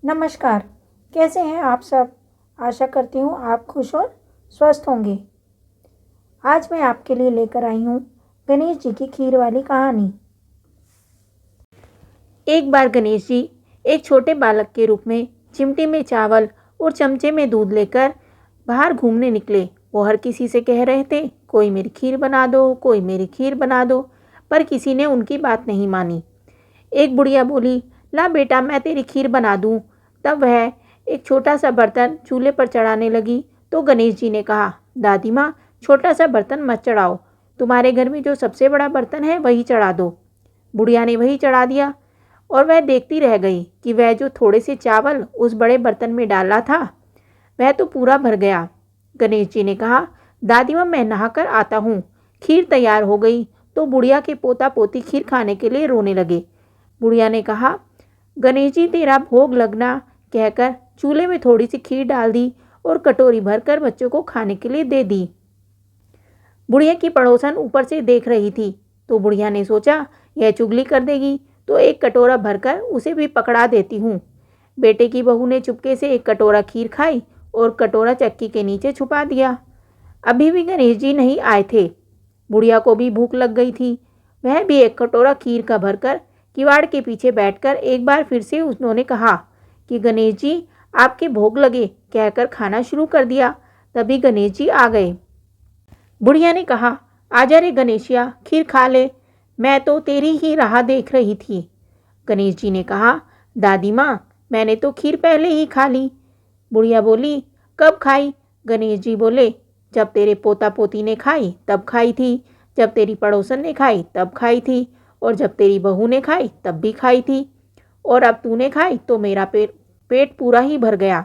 नमस्कार। कैसे हैं आप सब? आशा करती हूँ आप खुश और स्वस्थ होंगे। आज मैं आपके लिए लेकर आई हूँ गणेश जी की खीर वाली कहानी। एक बार गणेश जी एक छोटे बालक के रूप में चिमटे में चावल और चमचे में दूध लेकर बाहर घूमने निकले। वो हर किसी से कह रहे थे, कोई मेरी खीर बना दो, कोई मेरी खीर बना दो, पर किसी ने उनकी बात नहीं मानी। एक बुढ़िया बोली, ला बेटा मैं तेरी खीर बना दूं। तब वह एक छोटा सा बर्तन चूल्हे पर चढ़ाने लगी तो गणेश जी ने कहा, दादी माँ छोटा सा बर्तन मत चढ़ाओ, तुम्हारे घर में जो सबसे बड़ा बर्तन है वही चढ़ा दो। बुढ़िया ने वही चढ़ा दिया और वह देखती रह गई कि वह जो थोड़े से चावल उस बड़े बर्तन में डाला था वह तो पूरा भर गया। गणेश जी ने कहा, दादी माँ मैं नहाकर आता हूँ। खीर तैयार हो गई तो बुढ़िया के पोता पोती खीर खाने के लिए रोने लगे। बुढ़िया ने कहा, गणेश जी तेरा भोग लगना कहकर चूल्हे में थोड़ी सी खीर डाल दी और कटोरी भरकर बच्चों को खाने के लिए दे दी। बुढ़िया की पड़ोसन ऊपर से देख रही थी तो बुढ़िया ने सोचा, यह चुगली कर देगी तो एक कटोरा भरकर उसे भी पकड़ा देती हूँ। बेटे की बहू ने चुपके से एक कटोरा खीर खाई और कटोरा चक्की के नीचे छुपा दिया। अभी भी गणेश जी नहीं आए थे। बुढ़िया को भी भूख लग गई थी। वह भी एक कटोरा खीर का भरकर किवाड़ के पीछे बैठकर एक बार फिर से उन्होंने कहा कि गणेश जी आपके भोग लगे कहकर खाना शुरू कर दिया। तभी गणेश जी आ गए। बुढ़िया ने कहा, आजा रे गणेशिया खीर खा ले, मैं तो तेरी ही राह देख रही थी। गणेश जी ने कहा, दादी माँ मैंने तो खीर पहले ही खा ली। बुढ़िया बोली, कब खाई? गणेश जी बोले, जब तेरे पोता पोती ने खाई तब खाई थी, जब तेरी पड़ोसन ने खाई तब खाई थी, और जब तेरी बहू ने खाई तब भी खाई थी, और अब तूने खाई तो मेरा पेट पूरा ही भर गया।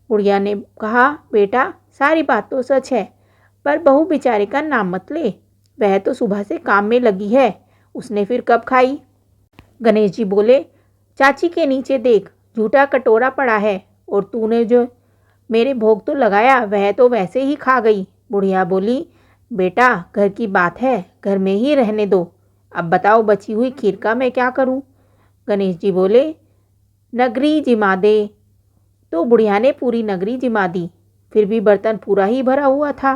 बुढ़िया ने कहा, बेटा सारी बात तो सच है, पर बहू बेचारे का नाम मत ले, वह तो सुबह से काम में लगी है, उसने फिर कब खाई? गणेश जी बोले, चाची के नीचे देख झूठा कटोरा पड़ा है, और तूने जो मेरे भोग तो लगाया वह तो वैसे ही खा गई। बुढ़िया बोली, बेटा घर की बात है, घर में ही रहने दो, अब बताओ बची हुई खीर का मैं क्या करूं? गणेश जी बोले, नगरी जिमा दे। तो बुढ़िया ने पूरी नगरी जिमा दी, फिर भी बर्तन पूरा ही भरा हुआ था।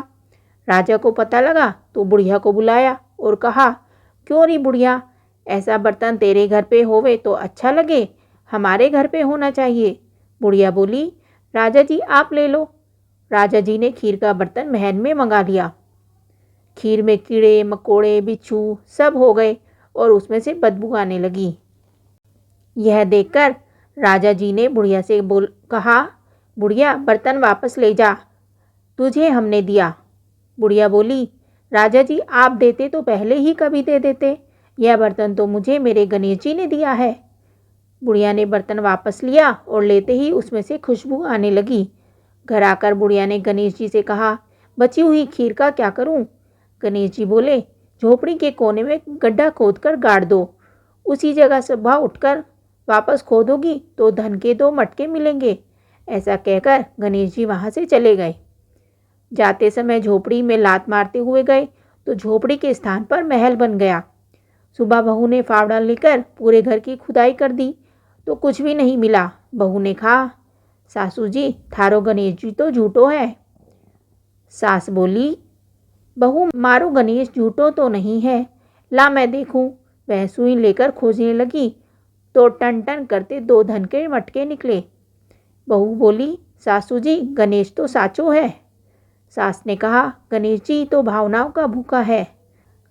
राजा को पता लगा तो बुढ़िया को बुलाया और कहा, क्यों री बुढ़िया, ऐसा बर्तन तेरे घर पे होवे तो अच्छा लगे, हमारे घर पे होना चाहिए। बुढ़िया बोली, राजा जी आप ले लो। राजा जी ने खीर का बर्तन महल में मंगा लिया। खीर में कीड़े मकोड़े बिच्छू सब हो गए और उसमें से बदबू आने लगी। यह देखकर राजा जी ने बुढ़िया से कहा, बुढ़िया बर्तन वापस ले जा, तुझे हमने दिया। बुढ़िया बोली, राजा जी आप देते तो पहले ही कभी दे देते, यह बर्तन तो मुझे मेरे गणेश जी ने दिया है। बुढ़िया ने बर्तन वापस लिया और लेते ही उसमें से खुशबू आने लगी। घर आकर बुढ़िया ने गणेश जी से कहा, बची हुई खीर का क्या करूं? गणेश जी बोले, झोपड़ी के कोने में गड्ढा खोदकर गाड़ दो, उसी जगह सुबह उठकर वापस खोदोगी तो धन के 2 मटके मिलेंगे। ऐसा कहकर गणेश जी वहाँ से चले गए। जाते समय झोपड़ी में लात मारते हुए गए तो झोपड़ी के स्थान पर महल बन गया। सुबह बहू ने फावड़ा लेकर पूरे घर की खुदाई कर दी तो कुछ भी नहीं मिला। बहू ने कहा, सासू जी थारो गणेश जी तो झूठो है। सास बोली, बहू मारो गणेश झूठो तो नहीं है, ला मैं देखूं। वह सुई लेकर खोजने लगी तो टन टन करते 2 धन के मटके निकले। बहू बोली, सासू जी गणेश तो साचो है। सास ने कहा, गणेश जी तो भावनाओं का भूखा है,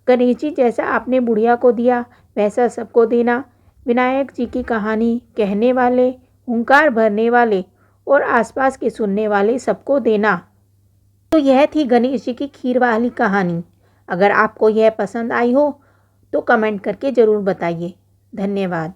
गणेश जी जैसा आपने बुढ़िया को दिया वैसा सबको देना। विनायक जी की कहानी कहने वाले, हुंकार भरने वाले और आसपास के सुनने वाले सबको देना। तो यह थी गणेश जी की खीर वाली कहानी। अगर आपको यह पसंद आई हो तो कमेंट करके ज़रूर बताइए। धन्यवाद।